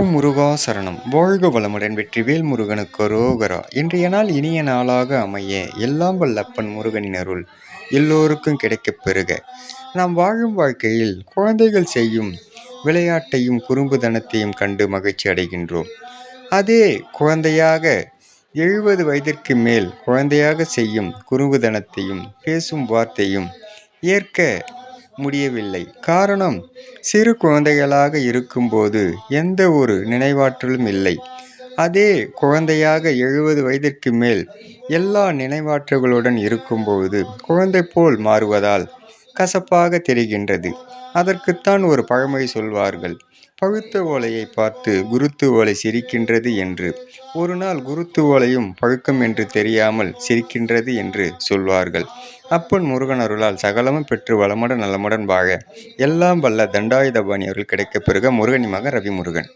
ஓம் முருகா சரணம். வாழ்க வளமுடன். வெற்றிவேல் முருகனுக்கு அரோகரா. இன்றைய நாள் இனிய நாளாக அமைய எல்லாம் வல்ல அப்பன் முருகனின் அருள் எல்லோருக்கும் கிடைக்கப் பெறுக. நாம் வாழும் வாழ்க்கையில் குழந்தைகள் செய்யும் விளையாட்டையும் குறும்புதனத்தையும் கண்டு மகிழ்ச்சி அடைகின்றோம். அதே குழந்தையாக 70 வயதிற்கு மேல் குழந்தையாக செய்யும் குறும்புதனத்தையும் பேசும் வார்த்தையும் ஏற்க முடியவில்லை. காரணம், சிறு குழந்தைகளாக இருக்கும்போது எந்த ஒரு நினைவாற்றலும் இல்லை. அதே குழந்தையாக 70 வயதிற்கு மேல் எல்லா நினைவாற்றல்களுடன் இருக்கும்போது குழந்தை போல் மாறுவதால் கசப்பாக தெரிகின்றது. அதற்குத்தான் ஒரு பழமொழி சொல்வார்கள், பழுத்த ஓலையை பார்த்து குருத்து ஓலை சிரிக்கின்றது என்று. ஒரு நாள் குருத்து ஓலையும் பழுக்கம் என்று தெரியாமல் சிரிக்கின்றது என்று சொல்வார்கள். அப்பன் முருகன் அருளால் சகலமும் பெற்று வளமுடன் நலமுடன் வாழ எல்லாம் வல்ல தண்டாயுதபாணி அருள் கிடைக்கப் பெறுக. முருகனி மகன் ரவி முருகன்.